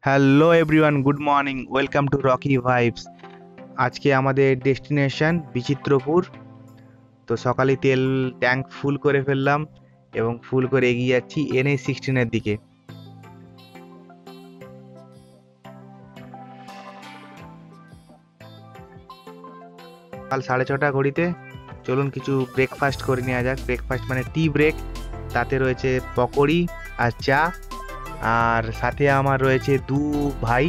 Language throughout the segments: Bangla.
Hello everyone, good morning, welcome to Rocky vibes. আজকে আমাদের ডেস্টিনেশন বিচিত্রপুর। তো সকালে তেল ট্যাঙ্ক ফুল করে ফেললাম এবং ফুল করে এগিয়ে যাচ্ছি NH16-এর দিকে। কাল 6:30 ঘড়িতে। চলুন কিছু ব্রেকফাস্ট করে নেওয়া যাক। ব্রেকফাস্ট মানে টি ব্রেক। তাতে রয়েছে পকোড়ি আর চা, আর সাথে আমার রয়েছে দু ভাই,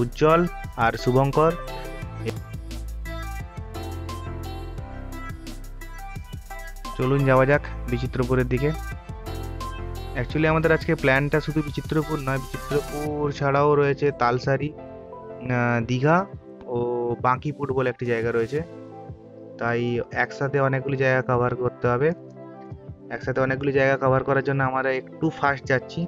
উজ্জ্বল আর শুভঙ্কর। চলুন যাওয়া যাক বিচিত্রপুরের দিকে। অ্যাকচুয়ালি আমাদের আজকে প্ল্যানটা শুধু বিচিত্রপুর নয়, বিচিত্রপুর ছাড়াও রয়েছে তালসারি, দীঘা ও বাঁকিপুর বলে একটি জায়গা রয়েছে। তাই একসাথে অনেকগুলি জায়গা কভার করতে হবে। একসাথে অনেকগুলি জায়গা কভার করার জন্য আমরা একটু ফাস্ট যাচ্ছি।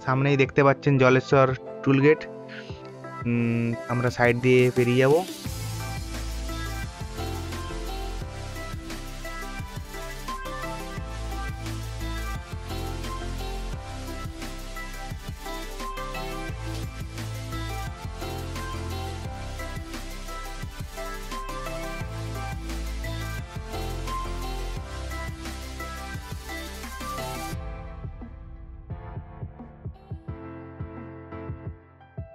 সামনেই দেখতে পাচ্ছেন জলেশ্বর টুলগেট। আমরা সাইড দিয়ে পেরিয়ে যাব।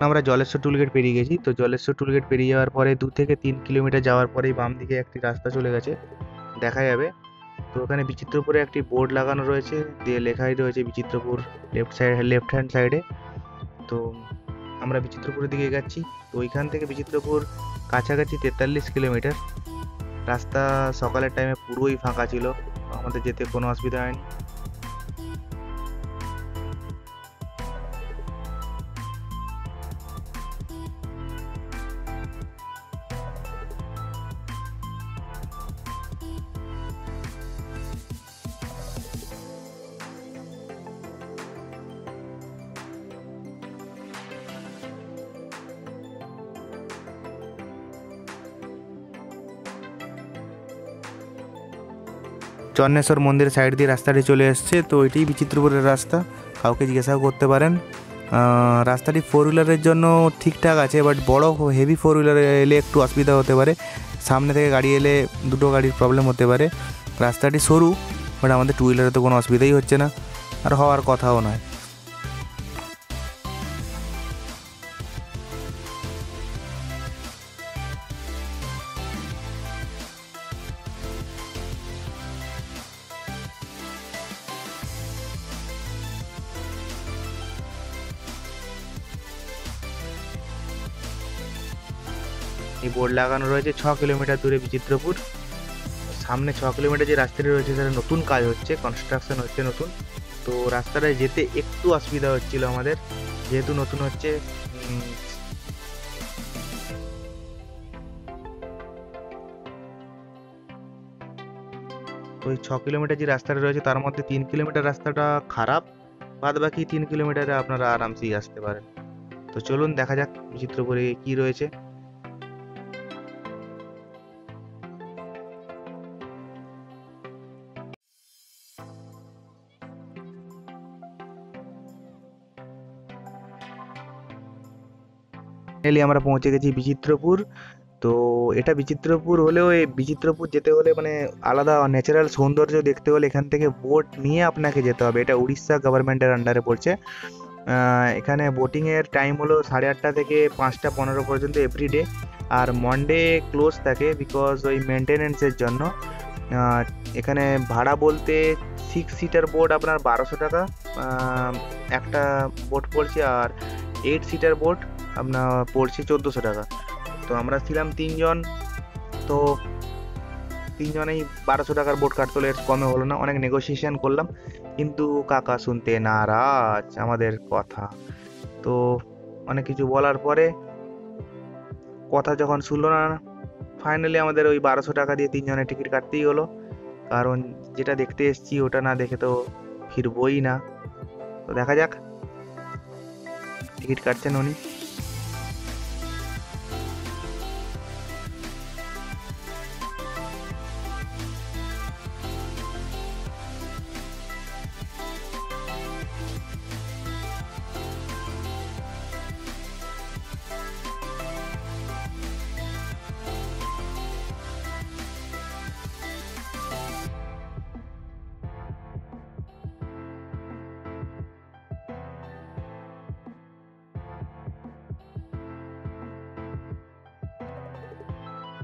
আমরা জলেশ্বর টুলগেট পেরিয়ে গেছি। তো জলেশ্বর টুলগেট পেরিয়ে যাওয়ার পরে 2 থেকে 3 কিলোমিটার যাওয়ার পরেই বাম দিকে একটি রাস্তা চলে গেছে, দেখা যাবে। তো ওখানে বিচিত্রপুরে একটি বোর্ড লাগানো রয়েছে, দিয়ে লেখাই রয়েছে বিচিত্রপুর লেফট হ্যান্ড সাইডে। তো আমরা বিচিত্রপুরের দিকে যাচ্ছি। তো ওইখান থেকে বিচিত্রপুর কাছাকাছি 43 কিলোমিটার রাস্তা। সকালের টাইমে পুরোই ফাঁকা ছিল, আমাদের যেতে কোনো অসুবিধা হয়নি। চন্নেশ্বর মন্দিরের সাইড দিয়ে রাস্তাটি চলে এসছে। তো এটাই বিচিত্রপুরের রাস্তা, কাউকে জিজ্ঞাসাও করতে পারেন। রাস্তাটি 4 হুইলারের জন্য ঠিকঠাক আছে, বাট বড় হেভি 4 হুইলারে এলে একটু অসুবিধা হতে পারে। সামনে থেকে গাড়ি এলে দুটো গাড়ির প্রবলেম হতে পারে। রাস্তাটি সরু, বাট আমাদের 2 হুইলারে তো কোনো অসুবিধাই হচ্ছে না, আর হওয়ার কথাও নয়। এই বোর্ড লাগানো রয়েছে 6 কিলোমিটার দূরে বিচিত্রপুর। সামনে 6 কিলোমিটার যে রাস্তাটি রয়েছে সেটা নতুন কাজ হচ্ছে, কনস্ট্রাকশন হচ্ছে নতুন। তো রাস্তাটায় যেতে একটু অসুবিধা হচ্ছিল আমাদের, যেহেতু নতুন হচ্ছে। তো ওই 6 কিলোমিটার যে রাস্তাটা রয়েছে তার মধ্যে 3 কিলোমিটার রাস্তাটা খারাপ, বাদ বাকি 3 কিলোমিটারে আপনারা আরামসেই আসতে পারেন। তো চলুন দেখা যাক বিচিত্রপুরে কি রয়েছে। ফাইনালি আমরা পৌঁছে গেছি বিচিত্রপুর। তো এটা বিচিত্রপুর হলেও এই বিচিত্রপুর যেতে হলে মানে আলাদা ন্যাচারাল সৌন্দর্য দেখতে হলে এখান থেকে বোট নিয়ে আপনাকে যেতে হবে। এটা উড়িষ্যা গভর্নমেন্টের আন্ডারে পড়ছে। এখানে বোটিংয়ের টাইম হলো 8:30 থেকে 5টা 15 পর্যন্ত এভরিডে। আর মন্ডে ক্লোজ থাকে বিকজ ওই মেনটেনেন্সের জন্য। এখানে ভাড়া বলতে 6 সিটার বোট আপনার 1200 টাকা একটা বোট পড়ছে, আর 8 সিটার বোট আপনার পড়ছে 1400 টাকা। তো আমরা ছিলাম 3 জন। তো 3 জনেই 1200 টাকার বোট কাটতে হলে এর কমে হলো না, অনেক নেগোসিয়েশন করলাম, কিন্তু কাকা শুনতে নারাজ আমাদের কথা। তো অনেক কিছু বলার পরে কথা যখন শুনলো না, ফাইনালি আমাদের ওই 1200 টাকা দিয়ে 3 জনের টিকিট কাটতেই হলো, কারণ যেটা দেখতে এসেছি ওটা না দেখে তো ফিরবই না। তো দেখা যাক, টিকিট কাটছেন উনি।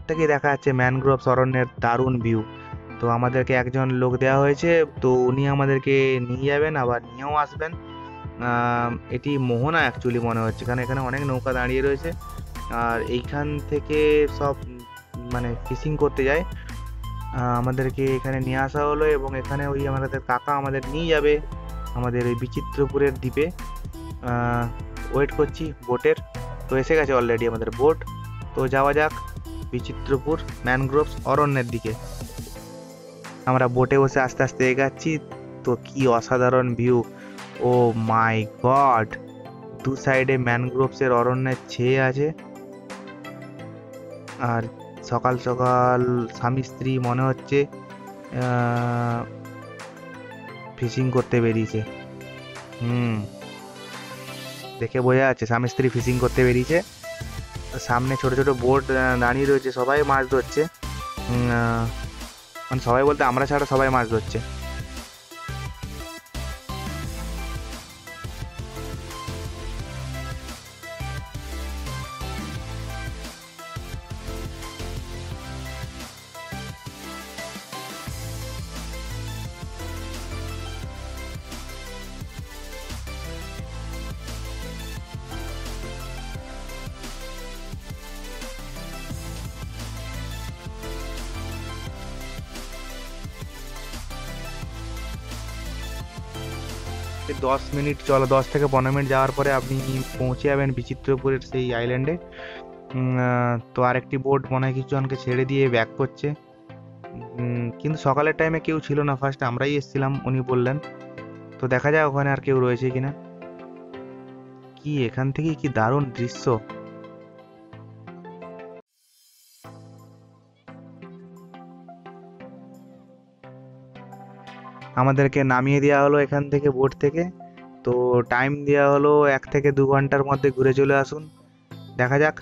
থেকেই দেখা যাচ্ছে ম্যানগ্রোভস অরণ্যের দারুণ ভিউ। তো আমাদেরকে একজন লোক দেওয়া হয়েছে, তো উনি আমাদেরকে নিয়ে যাবেন আবার নিয়েও আসবেন। এটি মোহনা অ্যাকচুয়ালি মনে হচ্ছে, কারণ এখানে অনেক নৌকা দাঁড়িয়ে রয়েছে। আর এইখান থেকে সব মানে ফিশিং করতে যায়। আমাদেরকে এখানে নিয়ে আসা হলো এবং এখানে ওই আমাদের কাকা আমাদের নিয়ে যাবে আমাদের ওই বিচিত্রপুরের দ্বীপে। ওয়েট করছি বোটের, তো এসে গেছে অলরেডি আমাদের বোট। তো যাওয়া যাক বিচিত্রপুর ম্যানগ্রোভস অরণ্যের দিকে। আমরা বোটে বসে আস্তে আস্তে এগাচ্ছি। তো কি অসাধারণ ভিউ! ও মাই গড! দু সাইডে ম্যানগ্রোভসের অরণ্যের ছেয়ে আছে। আর সকাল সকাল স্বামী স্ত্রী মনে হচ্ছে ফিশিং করতে বেরিয়েছে। দেখে বোঝা যাচ্ছে স্বামী স্ত্রী ফিশিং করতে বেরিয়েছে। সামনে ছোট ছোট বোট দাঁড়িয়ে রয়েছে, সবাই মাছ ধরছে। মানে সবাই বলতে আমরা ছাড়া সবাই মাছ ধরছে। 10 মিনিট চলো, 10 থেকে 15 মিনিট যাওয়ার পরে আপনি পৌঁছে যাবেন বিচিত্রপুরের সেই আইল্যান্ডে। তো আরেকটি বোট মনে হয় কিছু জনকে ছেড়ে দিয়ে ব্যাক করছে। কিন্তু সকালের টাইমে কেউ ছিল না, ফার্স্ট আমরাই এসেছিলাম উনি বললেন। তো দেখা যায় ওখানে আর কেউ রয়েছে কিনা। কি এখান থেকে কি দারুণ দৃশ্য! আমাদেরকে নামিয়ে দেওয়া হলো এখান থেকে বোট থেকে। তো টাইম দেওয়া হলো 1 থেকে 2 ঘন্টার মধ্যে ঘুরে চলে আসুন। দেখা যাক।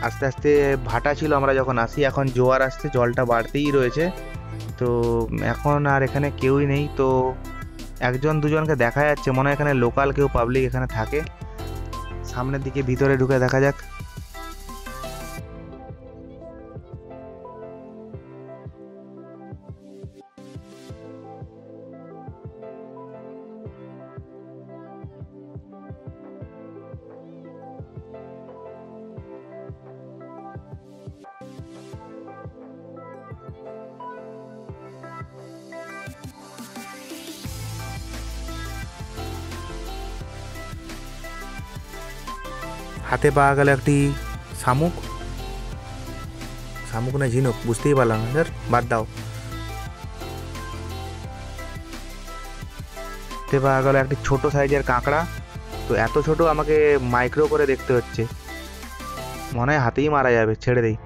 আস্তে আস্তে ভাটা ছিল আমরা যখন আসি, এখন জোয়ার আসছে, জলটা বাড়তেই রয়েছে। তো এখন আর এখানে কেউই নেই। তো একজন দুজনকে দেখা যাচ্ছে, মনে হয় এখানে লোকাল কেউ পাবলিক এখানে থাকে। সামনের দিকে ভিতরে ঢুকে দেখা যাক। হাতে পাওয়া গেল একটি শামুক। শামুক না ঝিনুক বুঝতেই পারলাম না স্যার, বাদ দাও। হাতে পাওয়া গেল একটি ছোট সাইজের কাঁকড়া। তো এত ছোট আমাকে মাইক্রো করে দেখতে হচ্ছে, মনে হয় হাতেই মারা যাবে, ছেড়ে দেই।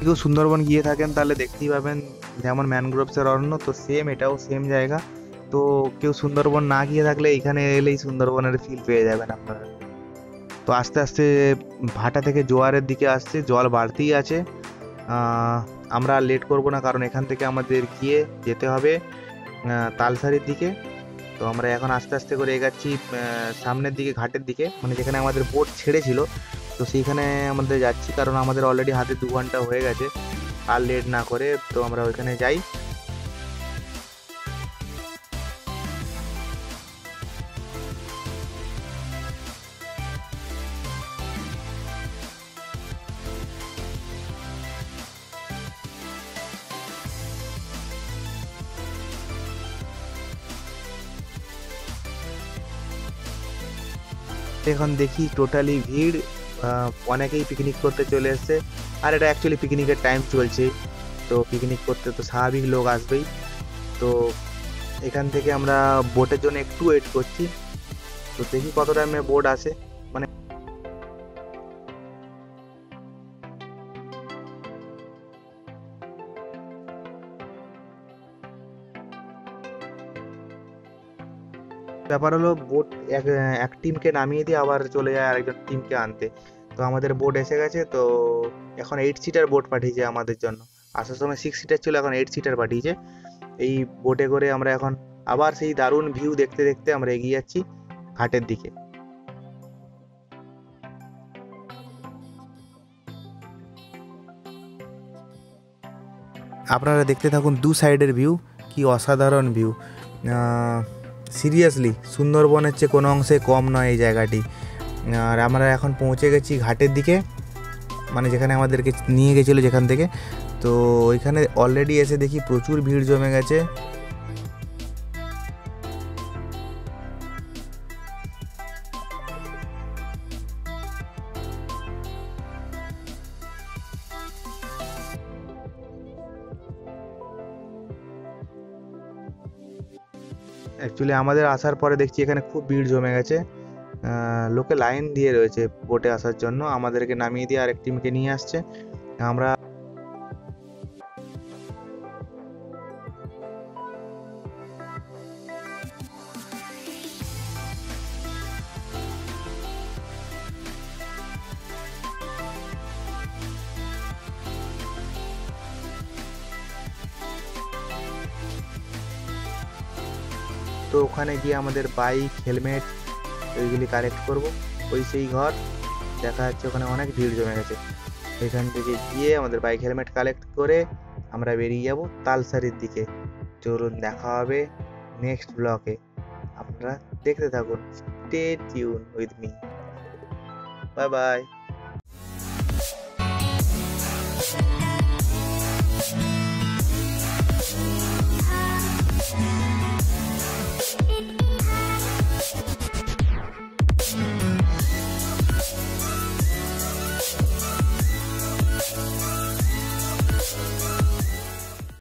কেউ সুন্দরবন গিয়ে থাকেন তাহলে দেখতেই পাবেন, যেমন ম্যানগ্রোভসের অরণ্য, তো সেম এটাও সেম জায়গা। তো কেউ সুন্দরবন না গিয়ে থাকলে এখানে এলেই সুন্দরবনের ফিল পেয়ে যাবেন আপনারা। তো আস্তে আস্তে ভাটা থেকে জোয়ারের দিকে আসছে, জল বাড়তেই আছে। আমরা লেট করব না, কারণ এখান থেকে আমাদের গিয়ে যেতে হবে তালসারির দিকে। তো আমরা এখন আস্তে আস্তে করে এগাচ্ছি সামনের দিকে, ঘাটের দিকে, মানে যেখানে আমাদের বোট ছেড়েছিল। তো সেইখানে আমাদের যাচ্ছি, কারণ আমাদের অলরেডি হাতে 2 ঘন্টা হয়ে গেছে। আর লেট না করে তো আমরা ওইখানে যাই। এখন দেখি টোটালি ভিড়, অনেকেই পিকনিক করতে চলে এসছে। আর এটা অ্যাকচুয়ালি পিকনিকের টাইম চলছে, তো পিকনিক করতে তো স্বাভাবিক লোক আসবেই। তো এখান থেকে আমরা বোটের জন্য একটু ওয়েট করছি, তো দেখি কত টাইমে বোট আসে। মানে ব্যাপার হলো বোট এক এক টিমকে নামিয়ে দিয়ে আবার চলে যায় আরেকজন টিমকে আনতে। তো আমাদের বোট এসে গেছে, তো এখন 8 সিটার বোট পাঠিয়েছে আমাদের জন্য। আসার সময় 6 সিটার ছিল, এখন 8 সিটার পাঠিয়েছে। এই বোটে করে আমরা এখন আবার সেই দারুণ ভিউ দেখতে দেখতে আমরা এগিয়ে যাচ্ছি ঘাটের দিকে। আপনারা দেখতে থাকুন দু সাইডের ভিউ, কি অসাধারণ ভিউ। সিরিয়াসলি সুন্দরবনের চেয়ে কোনো অংশে কম নয় এই জায়গাটি। আর আমরা এখন পৌঁছে গেছি ঘাটের দিকে, মানে যেখানে আমাদেরকে নিয়ে গেছিলো যেখান থেকে। তো ওইখানে অলরেডি এসে দেখি প্রচুর ভিড় জমে গেছে। অ্যাকচুয়ালি আমাদের আসার পরে দেখছি এখানে খুব ভিড় জমে গেছে, লোকে লাইন দিয়ে রয়েছে বোটে আসার জন্য। আমাদেরকে নামিয়ে দিয়ে আরেক টিমকে নিয়ে আসছে। আমরা তো ওখানে গিয়ে আমাদের বাইক, হেলমেট ওইগুলি কালেক্ট করব। ওই সেই ঘর দেখা যাচ্ছে, ওখানে অনেক ভিড় জমে গেছে। এখান থেকে গিয়ে আমাদের বাইক, হেলমেট কালেক্ট করে আমরা বেরিয়ে যাব তালসারির দিকে। চলুন দেখা হবে নেক্সট ব্লকে। আপনারা দেখতে থাকুন, stay tune with me. Bye bye.